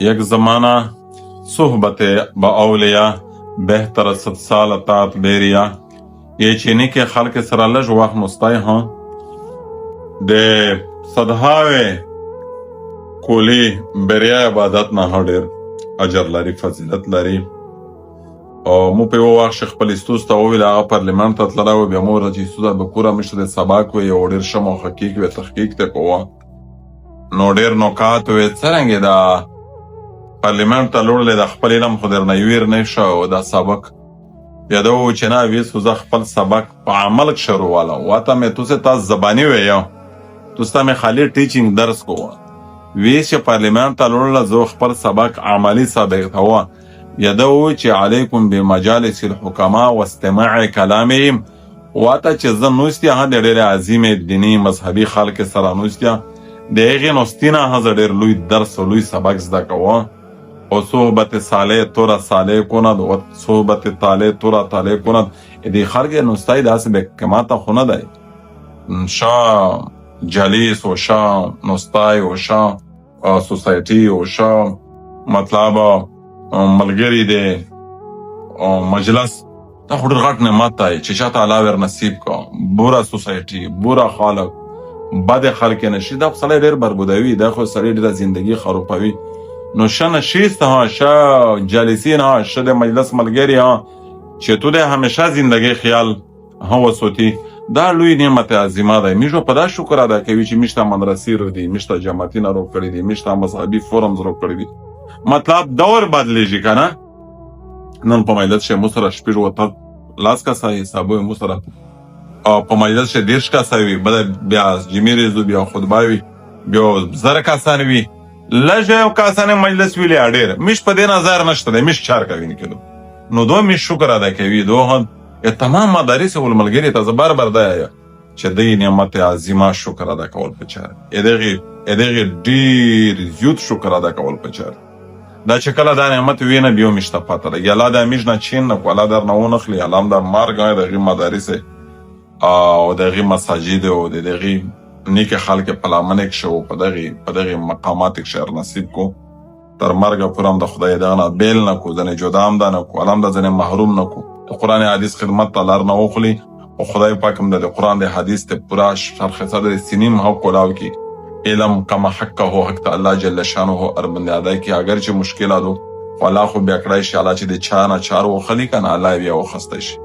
یک زمانہ صحبت با اولیاء بهتر صد سال تات بیریا یہ چینی کے خلق سره لږ وخت مستای ها د صدهاوی کولی بریا عبادت نه ډېر اجر لري فضیلت لري او مو په یو وخت خپل استوس ته وویل هغه پارلمان ته تللی و بیا مو ورته چې استوده به کوره مشر د سبق وی او ډېر ښه محقق وی تحقیق ته کوه نو ډېر نکات وی څرنګې دا پارلمان ته لوړلی د خپل علم خو درنه ویر نه شه او دا سبق یاده و چې نه ویسو زه خپل سبق په عمل شروع والا واته مې تو سے تاس زبانی ویو تو ستا مې خالی ټیچینګ درس کوه ویس چې پارلمان ته لوړله زه خپل سبق عملی ثابتوه یاده و چې علیکم بمجالس الحکما واستماع کلامهم واته چې زه نوستی هغه د ډېرې عظیمې دیني مذهبي خلک سره نوستیا د هغې نوستي نه هغه زه ډېر لوی درس او لوی سبق زده کوه و صحبت صالح تو را صالح کند و صحبت طالح تو را طالح کند دی خلق نستای داسې به کماته خو نه دی شا جلیس و شا نستای و شا سوسایټي و شا مطلب ملګری دی مجلس دا خو ډېر غټ نعمت دی چې چاته الله ور نصیب کا بوره سوسایټي بوره خلق بد خلق نشي دا سړی ډېر بربودوي دا خو سړی ډېره زندگی خرابوي نو شه نشیست ها شه جالسین ها شه د مجلس ملګری ها چې تو د همیشه زندگی خیال ها وسوتی دا لوی نعمت عظیمه ده میشو په دا شکر ادا کوي چې میشته مدرسې رو دي میشته جماعتونه رو کړی دي میشته مذهبي فورمز رو کړی دي مطلب دور بدلیږي کنه نن په مجلس شه مسره شپږ وته لاس کا سای حسابو مسره او په مجلس شه دیرش کا سای بیا جمیری بیا خطبه بیا زر کا سنوي لږه کاسانه مجلس ویلی اډیر میش په دې نظر نشته دی میش چار کوي کېدو نو دوه میش شکر ادا کوي دوه تمام مدارس او ملګری ته زبر برده چې دې نعمت عظیمه شکر ادا کول پچار ادغه ډیر زیات شکر ادا کول پچار دا چې کله دا نعمت وینه بیو میشته پاتره یلا دا میش نه چین نه کولا در نه ونخلی علام دا مارګه دغه مدارس او دغه مساجد او دغه نیک خلق پلامنک شو په دغه مقامات شهر نصیب کو تر مرګ پورم د خدای دانه بیل نه کو ځنه جدام ده نه کو علم د ځنه محروم نه کو قرآن حدیث خدمت تلار نه وخلی او خدای پاکم د قرآن د حدیث ته پورا شرح صدر سنیم حق کولاو کی علم کما حق هو حق الله جل شانه ارمن ادا کی اگر چې مشکلاتو والله خو بیا کړای شي الله چې د چا نه چار وخلی کنه الله بیا وخسته شي